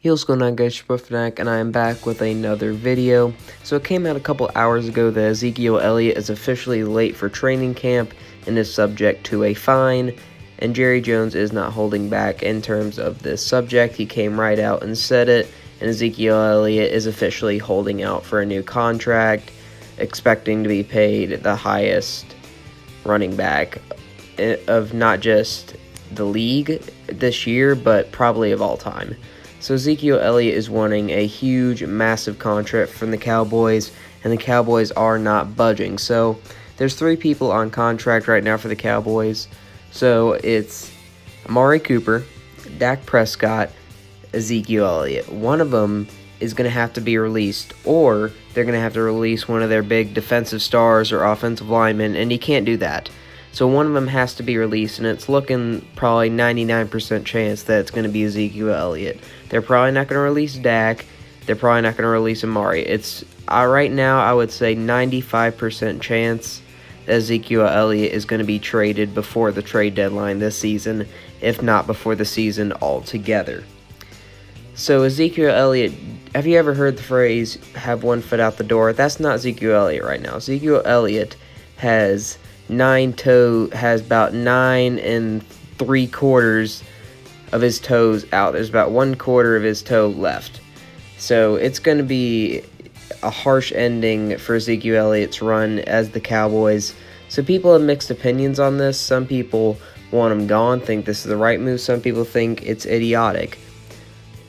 Hey, what's going on, guys? Fnac, and I am back with another video. So it came out a couple hours ago that Ezekiel Elliott is officially late for training camp and is subject to a fine, and Jerry Jones is not holding back in terms of this subject. He came right out and said it, and Ezekiel Elliott is officially holding out for a new contract, expecting to be paid the highest running back of not just the league this year, but probably of all time. So Ezekiel Elliott is wanting a huge, massive contract from the Cowboys, and the Cowboys are not budging. So there's three people on contract right now for the Cowboys. So it's Amari Cooper, Dak Prescott, Ezekiel Elliott. One of them is going to have to be released, or they're going to have to release one of their big defensive stars or offensive linemen, and you can't do that. So one of them has to be released, and it's looking probably 99% chance that it's going to be Ezekiel Elliott. They're probably not going to release Dak. They're probably not going to release Amari. It's right now, I would say 95% chance that Ezekiel Elliott is going to be traded before the trade deadline this season, if not before the season altogether. So Ezekiel Elliott, have you ever heard the phrase, have one foot out the door? That's not Ezekiel Elliott right now. Ezekiel Elliott has about 9 3/4 of his toes out. There's about 1/4 of his toe left. So it's going to be a harsh ending for Ezekiel Elliott's run as the Cowboys. So people have mixed opinions on this. Some people want him gone, think this is the right move. Some people think it's idiotic.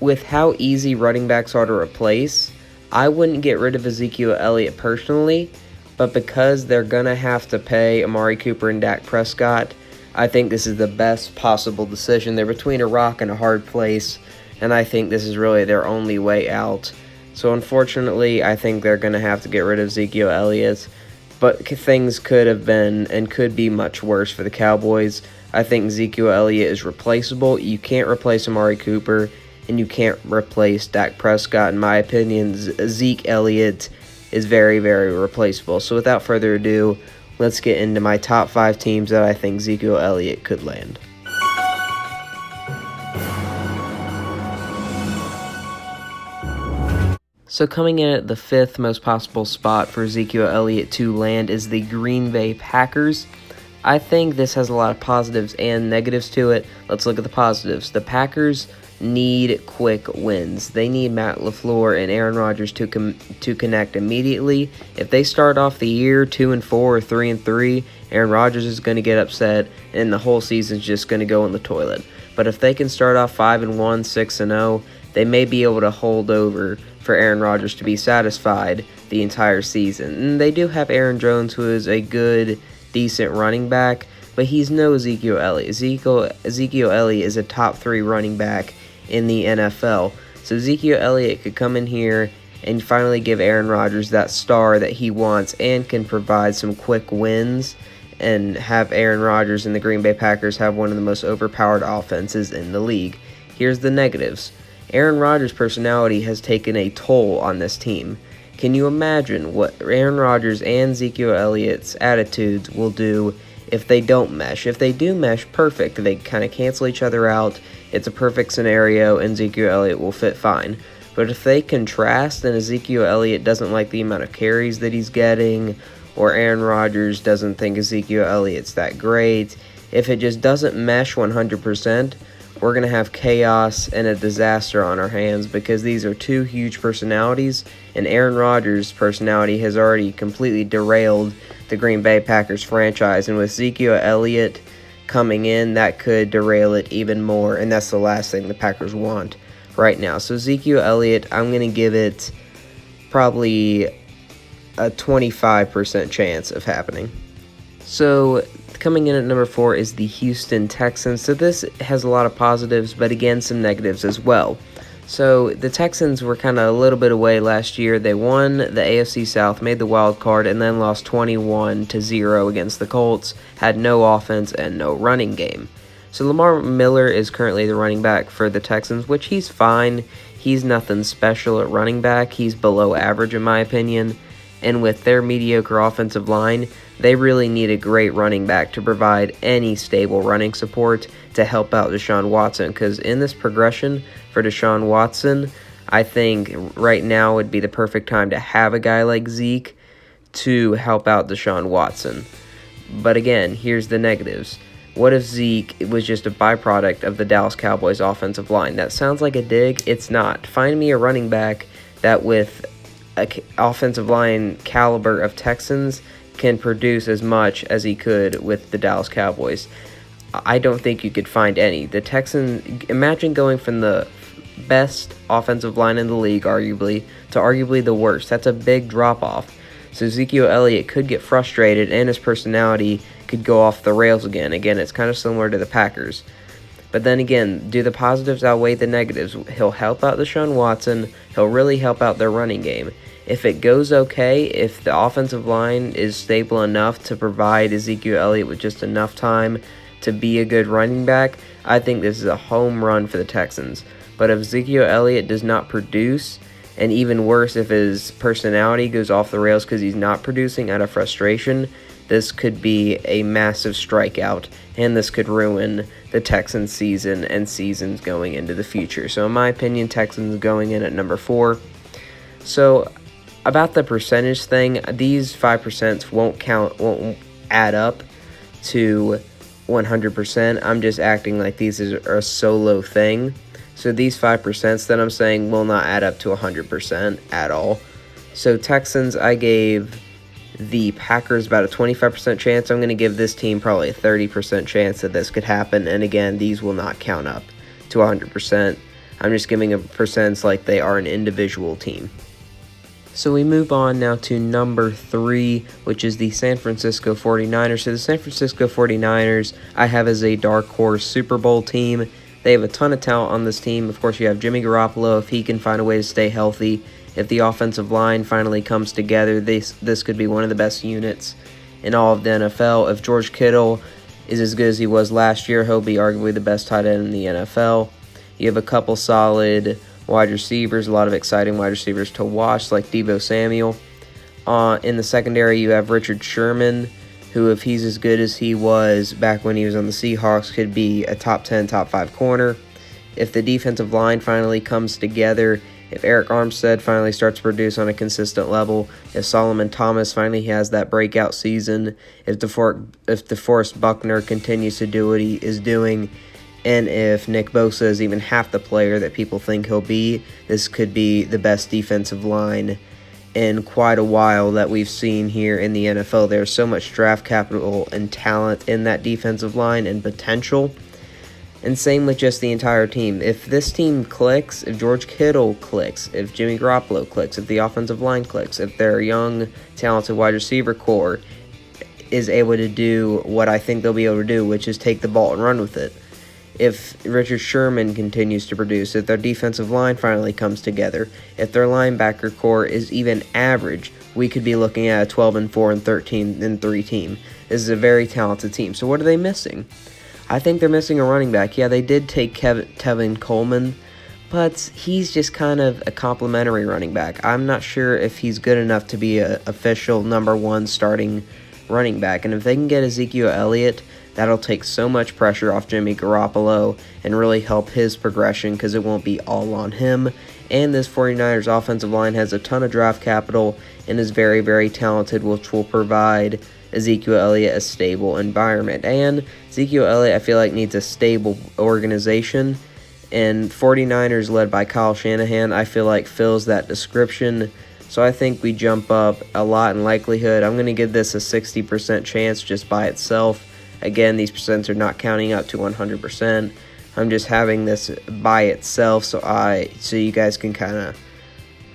With how easy running backs are to replace, I wouldn't get rid of Ezekiel Elliott personally, but because they're going to have to pay Amari Cooper and Dak Prescott, I think this is the best possible decision. They're between a rock and a hard place, and I think this is really their only way out. So unfortunately, I think they're going to have to get rid of Ezekiel Elliott, but things could have been and could be much worse for the Cowboys. I think Ezekiel Elliott is replaceable. You can't replace Amari Cooper, and you can't replace Dak Prescott. In my opinion, Zeke Elliott is very, very replaceable. So without further ado, let's get into my top 5 teams that I think Ezekiel Elliott could land. So coming in at the 5th most possible spot for Ezekiel Elliott to land is the Green Bay Packers. I think this has a lot of positives and negatives to it. Let's look at the positives. The Packers need quick wins. They need Matt LaFleur and Aaron Rodgers to connect immediately. If they start off the year 2-4 or 3-3, Aaron Rodgers is going to get upset, and the whole season's just going to go in the toilet. But if they can start off 5-1, 6-0, they may be able to hold over for Aaron Rodgers to be satisfied the entire season. And they do have Aaron Jones, who is a good, decent running back, but he's no Ezekiel Elliott. Ezekiel Elliott is a top 3 running back in the NFL. So Ezekiel Elliott could come in here and finally give Aaron Rodgers that star that he wants and can provide some quick wins and have Aaron Rodgers and the Green Bay Packers have one of the most overpowered offenses in the league. Here's the negatives. Aaron Rodgers' personality has taken a toll on this team. Can you imagine what Aaron Rodgers and Ezekiel Elliott's attitudes will do if they don't mesh? If they do mesh, perfect. They kind of cancel each other out. It's a perfect scenario, and Ezekiel Elliott will fit fine. But if they contrast and Ezekiel Elliott doesn't like the amount of carries that he's getting, or Aaron Rodgers doesn't think Ezekiel Elliott's that great, if it just doesn't mesh 100%, we're going to have chaos and a disaster on our hands, because these are two huge personalities, and Aaron Rodgers' personality has already completely derailed the Green Bay Packers franchise, and with Ezekiel Elliott coming in, that could derail it even more, and that's the last thing the Packers want right now. So Ezekiel Elliott, I'm going to give it probably a 25% chance of happening. So coming in at number 4 is the Houston Texans. So this has a lot of positives, but again, some negatives as well. So the Texans were kind of a little bit away last year. They won the AFC South, made the wild card, and then lost 21-0 against the Colts, had no offense and no running game. So Lamar Miller is currently the running back for the Texans, which he's fine. He's nothing special at running back. He's below average in my opinion. And with their mediocre offensive line, they really need a great running back to provide any stable running support to help out Deshaun Watson, because in this progression for Deshaun Watson. I think right now would be the perfect time to have a guy like Zeke to help out Deshaun Watson. But again, here's the negatives. What if Zeke was just a byproduct of the Dallas Cowboys offensive line? That sounds like a dig. It's not. Find me a running back that with an offensive line caliber of Texans can produce as much as he could with the Dallas Cowboys. I don't think you could find any. The Texans, imagine going from the best offensive line in the league, arguably, to arguably the worst. That's a big drop-off. So Ezekiel Elliott could get frustrated, and his personality could go off the rails again. Again, it's kind of similar to the Packers. But then again, do the positives outweigh the negatives? He'll help out Deshaun Watson. He'll really help out their running game. If it goes okay, if the offensive line is stable enough to provide Ezekiel Elliott with just enough time to be a good running back, I think this is a home run for the Texans. But if Ezekiel Elliott does not produce, and even worse, if his personality goes off the rails because he's not producing out of frustration, this could be a massive strikeout, and this could ruin the Texans season and seasons going into the future. So in my opinion, Texans going in at number 4. So about the percentage thing, these 5% won't add up to 100%. I'm just acting like these are a solo thing. So these 5% that I'm saying will not add up to 100% at all. So Texans, I gave the Packers about a 25% chance. I'm going to give this team probably a 30% chance that this could happen. And again, these will not count up to 100%. I'm just giving a percents like they are an individual team. So we move on now to number 3, which is the San Francisco 49ers. So the San Francisco 49ers I have as a dark horse Super Bowl team. They have a ton of talent on this team. Of course, you have Jimmy Garoppolo if he can find a way to stay healthy. If the offensive line finally comes together, this could be one of the best units in all of the NFL. If George Kittle is as good as he was last year, he'll be arguably the best tight end in the NFL. You have a couple solid wide receivers, a lot of exciting wide receivers to watch, like Deebo Samuel. In the secondary, you have Richard Sherman, who, if he's as good as he was back when he was on the Seahawks, could be a top 10, top 5 corner. If the defensive line finally comes together, if Eric Armstead finally starts to produce on a consistent level, if Solomon Thomas finally has that breakout season, if DeForest Buckner continues to do what he is doing, and if Nick Bosa is even half the player that people think he'll be, this could be the best defensive line in quite a while that we've seen here in the NFL. There's so much draft capital and talent in that defensive line and potential. And same with just the entire team. If this team clicks, if George Kittle clicks, if Jimmy Garoppolo clicks, if the offensive line clicks, if their young, talented wide receiver core is able to do what I think they'll be able to do, which is take the ball and run with it. If Richard Sherman continues to produce, if their defensive line finally comes together, if their linebacker core is even average, we could be looking at a 12-4 and 13-3 team. This is a very talented team. So what are they missing? I think they're missing a running back. Yeah, they did take Tevin Coleman, but he's just kind of a complimentary running back. I'm not sure if he's good enough to be an official number 1 starting running back. And if they can get Ezekiel Elliott, that'll take so much pressure off Jimmy Garoppolo and really help his progression because it won't be all on him. And this 49ers offensive line has a ton of draft capital and is very, very talented, which will provide Ezekiel Elliott a stable environment. And Ezekiel Elliott, I feel like, needs a stable organization. And 49ers led by Kyle Shanahan, I feel like, fills that description. So I think we jump up a lot in likelihood. I'm going to give this a 60% chance just by itself. Again, these percents are not counting up to 100%. I'm just having this by itself so you guys can kind of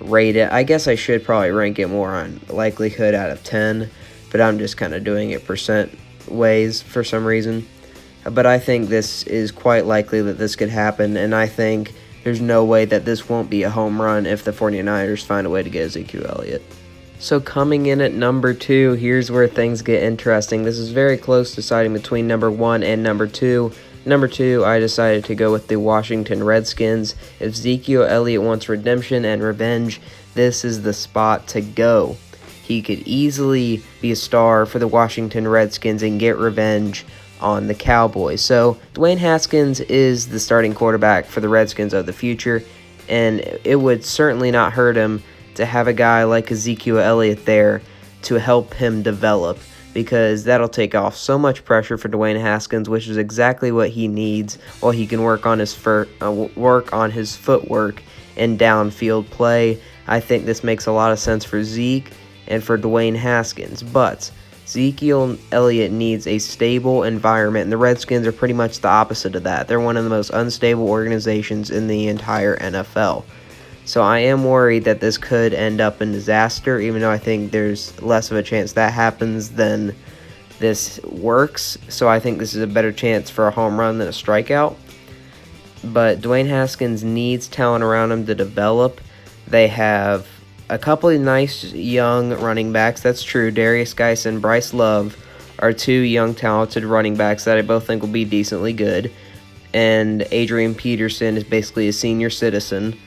rate it. I guess I should probably rank it more on likelihood out of 10, but I'm just kind of doing it percent ways for some reason. But I think this is quite likely that this could happen, and I think there's no way that this won't be a home run if the 49ers find a way to get Ezekiel Elliott. So coming in at number 2, here's where things get interesting. This is very close, deciding between number 1 and number 2. Number 2, I decided to go with the Washington Redskins. If Ezekiel Elliott wants redemption and revenge, this is the spot to go. He could easily be a star for the Washington Redskins and get revenge on the Cowboys. So Dwayne Haskins is the starting quarterback for the Redskins of the future, and it would certainly not hurt him to have a guy like Ezekiel Elliott there to help him develop, because that'll take off so much pressure for Dwayne Haskins, which is exactly what he needs, while he can work on his footwork and downfield play. I think this makes a lot of sense for Zeke and for Dwayne Haskins, but Ezekiel Elliott needs a stable environment, and the Redskins are pretty much the opposite of that. They're one of the most unstable organizations in the entire NFL. So I am worried that this could end up in disaster, even though I think there's less of a chance that happens than this works. So I think this is a better chance for a home run than a strikeout. But Dwayne Haskins needs talent around him to develop. They have a couple of nice young running backs. That's true. Darius Geis and Bryce Love are two young, talented running backs that I both think will be decently good. And Adrian Peterson is basically a senior citizen,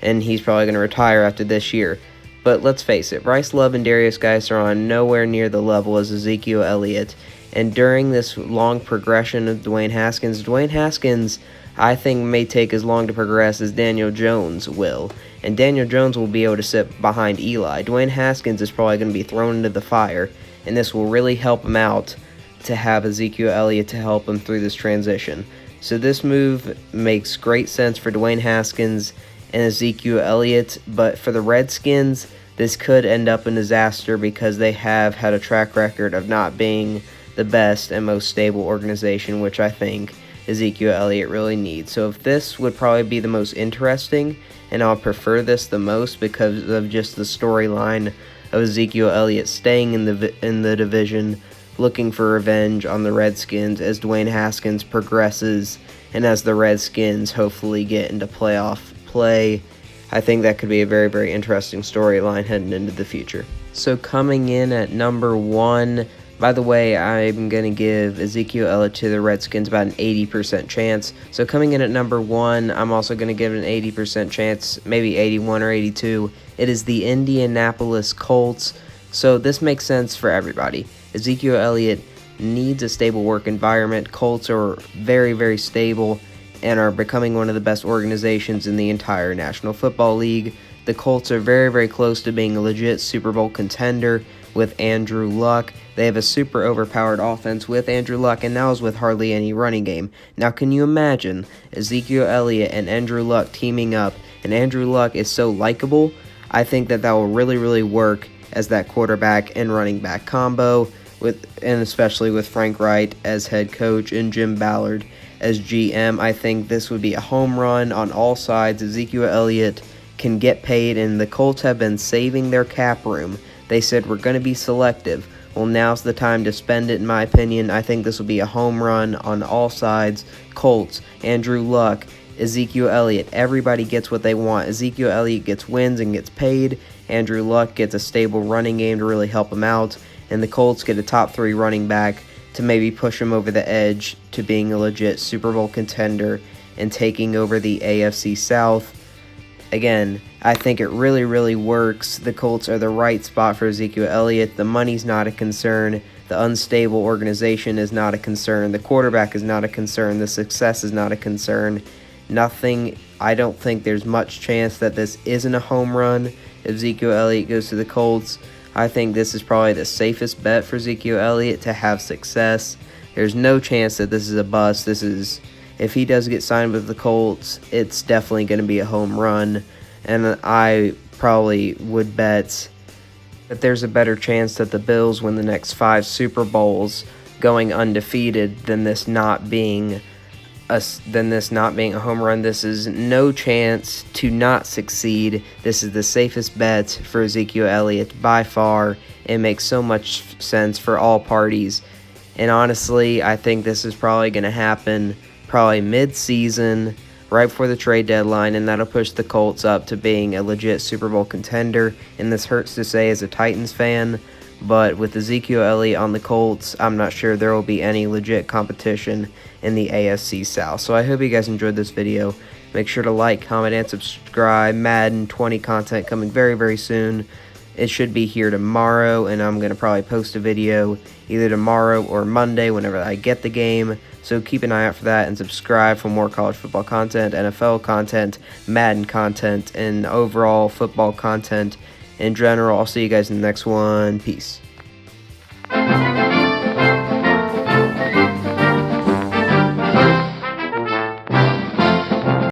and he's probably going to retire after this year. But let's face it, Bryce Love and Darius Geis are on nowhere near the level as Ezekiel Elliott. And during this long progression of Dwayne Haskins, I think, may take as long to progress as Daniel Jones will. And Daniel Jones will be able to sit behind Eli. Dwayne Haskins is probably going to be thrown into the fire, and this will really help him out to have Ezekiel Elliott to help him through this transition. So this move makes great sense for Dwayne Haskins and Ezekiel Elliott, but for the Redskins, this could end up in disaster because they have had a track record of not being the best and most stable organization, which I think Ezekiel Elliott really needs. So if this would probably be the most interesting, and I'll prefer this the most because of just the storyline of Ezekiel Elliott staying in the division, looking for revenge on the Redskins as Dwayne Haskins progresses, and as the Redskins hopefully get into playoff play. I think that could be a very, very interesting storyline heading into the future. So coming in at number 1, by the way, I'm going to give Ezekiel Elliott to the Redskins about an 80% chance. So coming in at number 1, I'm also going to give it an 80% chance, maybe 81 or 82. It is the Indianapolis Colts. So this makes sense for everybody. Ezekiel Elliott needs a stable work environment. Colts are very, very stable and are becoming one of the best organizations in the entire National Football League. The Colts are very, very close to being a legit Super Bowl contender with Andrew Luck. They have a super overpowered offense with Andrew Luck, and now is with hardly any running game. Now, can you imagine Ezekiel Elliott and Andrew Luck teaming up? And Andrew Luck is so likable. I think that will really, really work as that quarterback and running back combo, and especially with Frank Wright as head coach and Jim Ballard as GM. I think this would be a home run on all sides. Ezekiel Elliott can get paid, and the Colts have been saving their cap room. They said, we're going to be selective. Well, now's the time to spend it, in my opinion. I think this will be a home run on all sides. Colts, Andrew Luck, Ezekiel Elliott, everybody gets what they want. Ezekiel Elliott gets wins and gets paid. Andrew Luck gets a stable running game to really help him out. And the Colts get a top 3 running back to maybe push him over the edge to being a legit Super Bowl contender and taking over the AFC South. Again, I think it really, really works. The Colts are the right spot for Ezekiel Elliott. The money's not a concern. The unstable organization is not a concern. The quarterback is not a concern. The success is not a concern. Nothing. I don't think there's much chance that this isn't a home run if Ezekiel Elliott goes to the Colts. I think this is probably the safest bet for Ezekiel Elliott to have success. There's no chance that this is a bust. If he does get signed with the Colts, it's definitely going to be a home run. And I probably would bet that there's a better chance that the Bills win the next 5 Super Bowls going undefeated than this not being a home run. This is no chance to not succeed. This is the safest bet for Ezekiel Elliott by far. It makes so much sense for all parties. And honestly, I think this is probably going to happen probably mid-season, right before the trade deadline, and that'll push the Colts up to being a legit Super Bowl contender. And this hurts to say as a Titans fan, but with Ezekiel Elliott on the Colts, I'm not sure there will be any legit competition in the AFC South. So I hope you guys enjoyed this video. Make sure to like, comment, and subscribe. Madden 20 content coming very, very soon. It should be here tomorrow, and I'm going to probably post a video either tomorrow or Monday whenever I get the game. So keep an eye out for that and subscribe for more college football content, NFL content, Madden content, and overall football content in general. I'll see you guys in the next one. Peace.